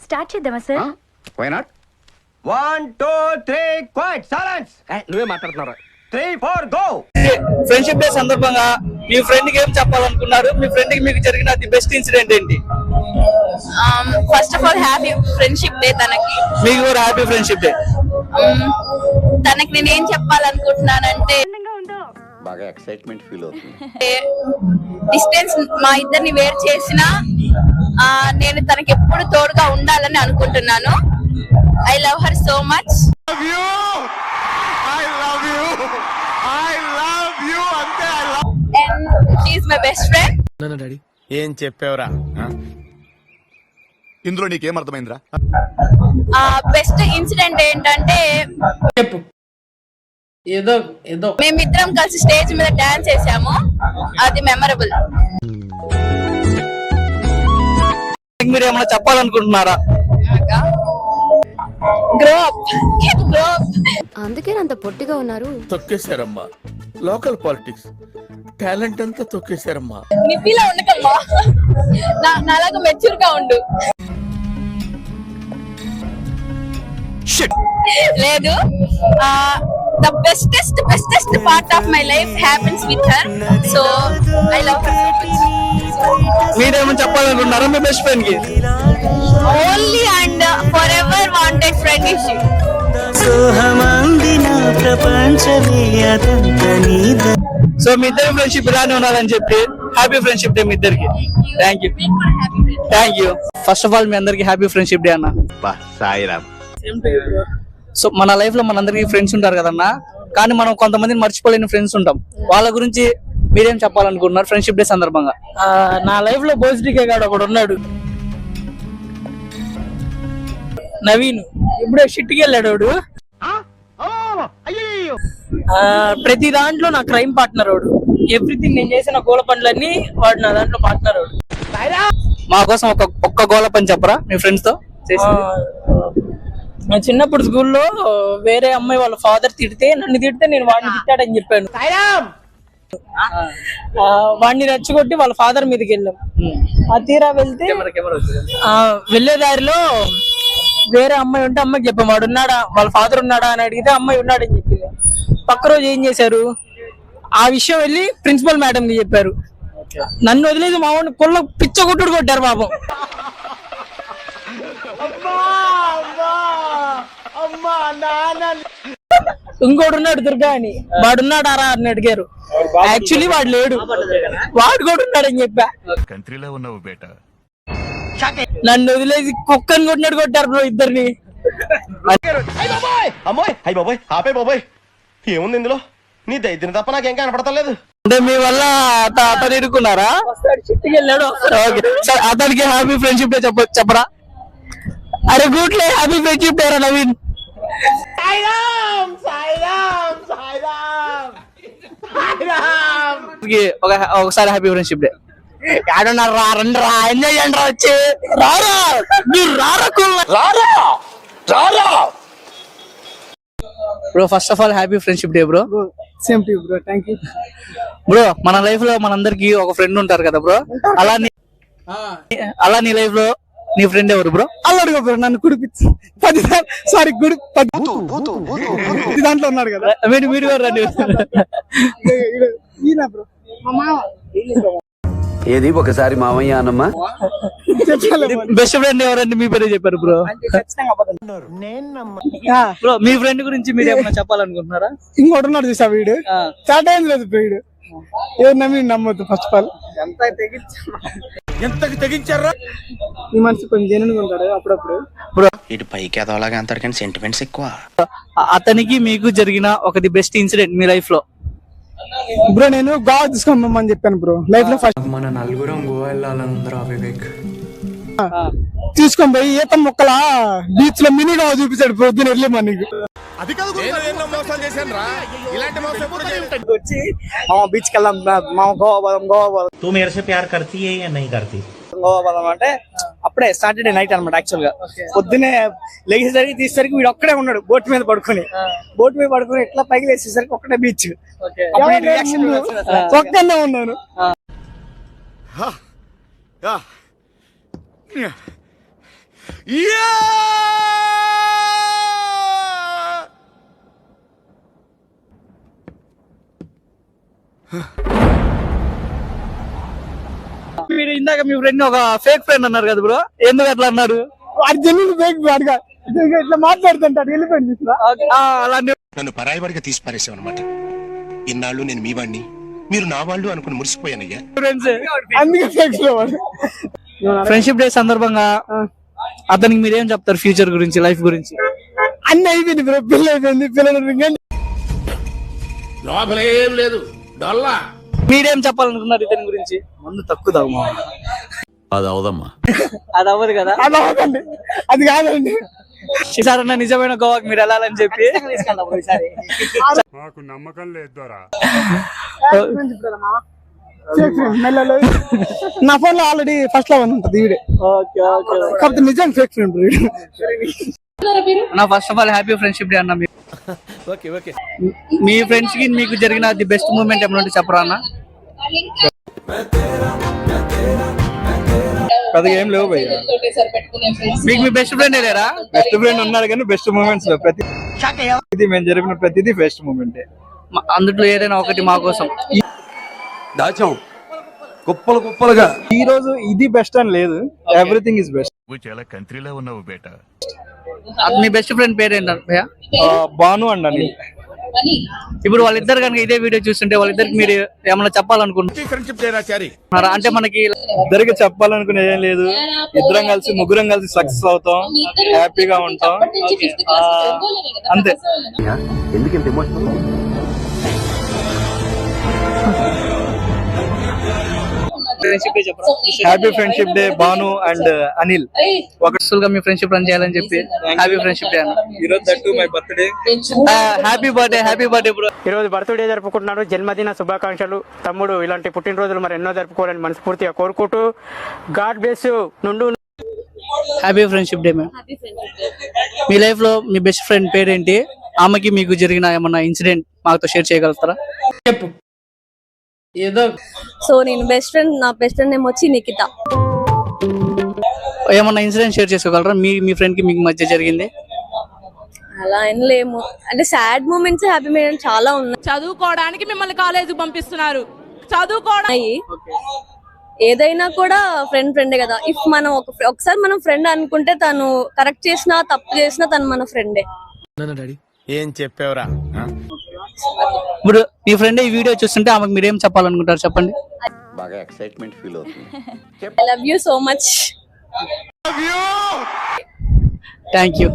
Start చేద్దామా sir? Why not? 1 2 3 quiet silence. నువ్వే మాట్లాడుతున్నారా? 3 4 గో. ఫ్రెండ్షిప్ డే సందర్భంగా మీ ఫ్రెండ్ కి ఏం చెప్పాలనుకున్నారు? మీ ఫ్రెండ్ కి మీకు జరిగిన ది బెస్ట్ ఇన్సిడెంట్ ఏంటి? First of all happy friendship day తనకి. మీకు కూడా హ్యాపీ ఫ్రెండ్షిప్ డే. తనకి నేను ఏం చెప్పాలనుకుంటున్నానంటే బాగా ఎక్సైట్మెంట్ ఫీల్ అవుతుంది. డిస్టెన్స్ మా ఇద్దరిని వేరు చేసినా నేను తనకి ఎప్పుడు తోడుగా ఉండాలని అనుకుంటున్నాను. I love her so much. And she is my best friend. ఏం చెప్పావురా? ఇందులో నీకేం అర్థమైందిరా? బెస్ట్ ఇన్సిడెంట్ ఏంటంటే చెప్పు. ఏదో ఏదో మేమిద్దరం కలిసి స్టేజ్ మీద డాన్స్ చేసాము, అది మెమరబుల్. మీరు ఏమైనా చెప్పాలనుకుంటున్నారా? Grow up, grow up. అందుకే అంత పొట్టిగా ఉన్నారు. తొక్కేశారమ్మా లోకల్ పాలిటిక్స్, టాలెంట్ అంతా తొక్కేశారమ్మా. నిప్పిలా ఉండకమ్మా, నాలాగా మెచ్యూర్ గా ఉండు. లేదు, the bestest part of my life happens with her, so I love her so much. మీరేమైనా చెప్పాలనుకుంటున్నారా మీ బెస్ట్ ఫ్రెండ్ కి? Only and forever wanted friend is she. So మీ ఇద్దరు ఫ్రెండ్షిప్ ఇలానే ఉండాలని చెప్పి హ్యాపీ ఫ్రెండ్షిప్ డే మీ ఇద్దరికి. Thank you. First of all మీ అందరికి హ్యాపీ ఫ్రెండ్షిప్ డే అన్న. సాయిరామ్. సో మన లైఫ్ లో మనందరికి ఫ్రెండ్స్ ఉంటారు కదన్నా, కానీ మనం కొంతమందిని మర్చిపోలేని ఫ్రెండ్స్ ఉంటాం. వాళ్ళ గురించి మీరేం చెప్పాలనుకుంటున్నారు ఫ్రెండ్షిప్ డే సందర్భంగా? నా లైఫ్ లో బోస్డికే గాడు ఒకడు ఉన్నాడు, నవీన్. ఇప్పుడే షిట్కి వెళ్ళాడు వాడు. ప్రతి దాంట్లో నా క్రైమ్ పార్ట్నర్ వాడు. ఎవ్రీథింగ్ నేను చేసిన గోల పనులన్నీ వాడు నా దాంట్లో పార్ట్నర్ వాడు. మా కోసం ఒక్క గోల పని చెప్పరా మీ ఫ్రెండ్స్ తో? చిన్నప్పుడు స్కూల్లో వేరే అమ్మాయి వాళ్ళ ఫాదర్ తిడితే, నన్ను తిడితే నేను వాడిని తిట్టాడని చెప్పాను. వాడిని రెచ్చగొట్టి వాళ్ళ ఫాదర్ మీదకి వెళ్ళాం. ఆ తీరా వెళ్తే వెళ్లే దారిలో వేరే అమ్మాయి ఉంటే అమ్మాయికి చెప్పాం వాడు ఉన్నాడా, వాళ్ళ ఫాదర్ ఉన్నాడా అని అడిగితే అమ్మాయి ఉన్నాడని చెప్పింది. పక్క రోజు ఏం చేశారు, ఆ విషయం వెళ్ళి ప్రిన్సిపల్ మేడం కి చెప్పారు. నన్ను వదిలేసి మా వాడిని కొల్ల పిచ్చ కొట్టుడు కొట్టారు పాపం. ఇంకోడు ఉన్నాడు దుర్గా అని, వాడున్నాడారా అని అడిగారు. యాక్చువల్లీ వాడు లేడు, వాడు కూడా ఉన్నాడని చెప్పా. కంట్రీలో ఉన్నావు బేటా. నన్ను వదిలేసి కుక్కని కొట్టినట్టు కొట్టారు బ్రో ఇద్దరిని. ఏముంది ఇందులో? నీ దైత్యం తప్ప నాకేం కనపడతలేదు. అంటే మీ వల్ల అతను ఇరుక్కున్నారా? చిట్టుకి వెళ్ళాడు. అతనికి హ్యాపీ ఫ్రెండ్షిప్ డే చెప్పరా? అరే గుడ్లే హ్యాపీ ఫ్రెండ్షిప్ డే రా నవీన్. ఒకసారి హ్యాపీ ఫ్రెండ్షిప్ డే. రా రండి రా, ఎంజాయ్ చేయండి రా, వచ్చి రారా మీరు రారా bro. First of all happy friendship day bro. Same to you bro. Thank you bro. మన లైఫ్ లో మనందరికి ఒక ఫ్రెండ్ ఉంటారు కదా బ్రో, అలా నీ లైఫ్ లో నీ ఫ్రెండ్ ఎవరు బ్రో? అల్లుడు బ్రో. నన్ను కుడిపించి 10 దాంట్లో ఉన్నాడు కదా. మీరు రండి. ఈయన బ్రో మా మామ. ఏది ఒకసారి మామయ్య అన్నమ్మా. బెస్ట్ ఫ్రెండ్ ఎవరండి? మీ పేరే చెప్పారు బ్రో. బ్రో మీ ఫ్రెండ్ గురించి మీరు ఏమైనా చెప్పాలనుకుంటున్నారా? ఇంకోటి ఉన్నాడు చూసా, వీడు స్టార్ట్ అయింది లేదు వీడు. ఏమన్నా మీరు నమ్మొద్దు. ఫస్ట్ ఆఫ్ ఆల్ ఎంతకి తెగించారా? ఈ మనిషి కొంచెం జెన్యున్ గా ఉంటాడు అప్పుడప్పుడు. బ్రో ఇటు పైకి ఎదవలాగా అంటారు కానీ సెంటిమెంట్స్ ఎక్కువ. అతనికి మీకు జరిగిన ఒకటి బెస్ట్ ఇన్సిడెంట్ మీ లైఫ్ లో? బ్రో నేను గోవా తీసుకోమని చెప్పాను బ్రో. లైఫ్ లో ఫస్ట్ మన నలుగురం గోవా వెళ్ళాలందరూ వివేక్ తీసుకొని పోయి ఈత మొక్కల బీచ్ లో మినీ గోవా చూపించాడు పొద్దున వెళ్ళి మనకి. వచ్చి బీచ్ కి వెళ్దాం మా గోవా तू मेरे से प्यार करती है या नहीं करती? గోవా పోదాం అంటే అప్పుడే సాటర్డే నైట్ అనమాట. యాక్చువల్ గా పొద్దునే లేచేసరికి తీసేసరికి వీడు ఒక్కడే ఉన్నాడు బోట్ మీద పడుకుని ఇట్లా పైకి లేచేసరికి ఒక్కడే బీచ్. ఒక్కనే ఉన్నాను. మీరు ఇందాక మీ ఫ్రెండ్ ఒక ఫేక్ ఫ్రెండ్ అన్నారు కదా బ్రో, ఎందుకు అట్లా అన్నారు? అర్జునుడు ఫేక్ వాడుగా ఇట్లా మాట్లాడుతుంటాడు వెళ్ళిపోయింది అలా నన్ను పరాయివాడిగా తీసి పారేసావు అనమాట. ఇన్నాళ్ళు నేను మీ వాడిని, మీరు నా వాళ్ళు అనుకుని మురిసిపోయానయ్యా. ఫ్రెండ్స్. అందుకే ఫేక్ లో వాడు. ఫ్రెండ్షిప్ డే సందర్భంగా అతనికి మీరేం చెప్తారు ఫ్యూచర్ గురించి, లైఫ్ గురించి? అన్ని అయిపోయింది బ్రో, పిల్ల అయిపోయింది, పిల్లలు లోపలేం లేదు డొల్లా. మీరేం చెప్పాలనుకున్నారు ఇతని గురించి? ముందు తక్కువ తాగుమా. అది అవదమ్మా, అది అవ్వదు కదా. అది అవ్వదండి, అది కాదండి. ఈసారన్నా నిజమైన గోవాకి మీరు వెళ్ళాలని చెప్పి మాకు నమ్మకం లేదు. Fake friend, మెల్లలో నా ఫోన్ లో ఆల్రెడీ ఫస్ట్ లో ఉంటుంది వీడే. కాకపోతే నిజం ఫేక్ ఫ్రెండ్. నా first of all happy friendship day అన్న. Okay okay. మీ ఫ్రెండ్స్ కి మీకు జరిగిన ది బెస్ట్ మూమెంట్ ఏమైనా ఉంటే చెప్పరా అన్న? పెద్దగా ఏం లేవు భయ్య. మీకు మీ బెస్ట్ ఫ్రెండ్ లేరా? బెస్ట్ ఫ్రెండ్ ఉన్నారు కానీ బెస్ట్ మూమెంట్స్ లేవు. ప్రతి మేము జరిపిన ప్రతిదీ బెస్ట్ మూమెంట్. అందులో ఏదైనా ఒకటి మా కోసం. దాచాం కుప్పలు కుప్పలుగా. ఈ రోజు ఇది బెస్ట్ అని లేదు, ఎవ్రీథింగ్ ఇస్ బెస్ట్. నువ్వు చాలా కంట్రీలో ఉన్నావు బేట. మీ బెస్ట్ ఫ్రెండ్ పేరు ఏంటంటే? బాను అండి అని. ఇప్పుడు వాళ్ళిద్దరు కనుక ఇదే వీడియో చూస్తుంటే వాళ్ళిద్దరికి మీరు ఏమైనా చెప్పాలనుకుంటున్నారా? ఫ్రెండ్షిప్ డే చారి. అంటే మనకి ఇద్దరికి చెప్పాలనుకునే ఏం లేదు, ఇద్దరం కలిసి ముగ్గురం కలిసి సక్సెస్ అవుతాం, హ్యాపీగా ఉంటాం, అంతే. ఎందుకంత emotional? Happy friendship day Banu and Anil. ఒకటిగా మీ ఫ్రెండ్షిప్ రన్ చేయాలని చెప్పి హ్యాపీ ఫ్రెండ్షిప్ డే అన్న. ఈరోజు that my birthday. Happy birthday bro. ఈ రోజు బర్త్డే జరుపుకుంటున్నాడు, జన్మదిన శుభాకాంక్షలు తమ్ముడు. ఇలాంటి పుట్టినరోజులు మరి ఎన్నో జరుపుకోవాలని మనస్ఫూర్తిగా కోరుకుంటూ గాడ్ బ్లెస్ యు. నుండు హ్యాపీ ఫ్రెండ్షిప్ డే మ్యామ్. మీ లైఫ్ లో మీ బెస్ట్ ఫ్రెండ్ పేరేంటి? ఆమెకి మీకు జరిగిన ఏమన్నా ఇన్సిడెంట్ మాతో షేర్ చేయగలుగుతారా? చెప్పు. ఏదో సో నేను నా బెస్ట్ ఫ్రెండ్ నేమ్ వచ్చి నిఖిత. ఏమన్నా ఇన్సిడెంట్ షేర్ చేసుకోగలరా మీ ఫ్రెండ్ కి మీకు మధ్య జరిగింది? అలా ఏం లేము, అంటే సాడ్ మూమెంట్స్, హ్యాపీ మూమెంట్స్ చాలా ఉన్నాయి. చదువుకోవడానికి మిమ్మల్ని కాలేజీకి పంపిస్తున్నారు, చదువుకోవడానికి. ఏదైనా కూడా ఫ్రెండే కదా. ఇఫ్ మనం ఒకసారి మనం ఫ్రెండ్ అనుకుంటే తను కరెక్ట్ చేసినా తప్పు చేసినా తను మన ఫ్రెండే. ఏం చెప్పావురా? ఇప్పుడు మీ ఫ్రెండ్ ఈ వీడియో చూస్తుంటే ఆమెకు మీరేం చెప్పాలనుకుంటారు చెప్పండి? బాగా ఎక్సైట్మెంట్ ఫీల్ అవుతుంది. I love you so much. Thank you.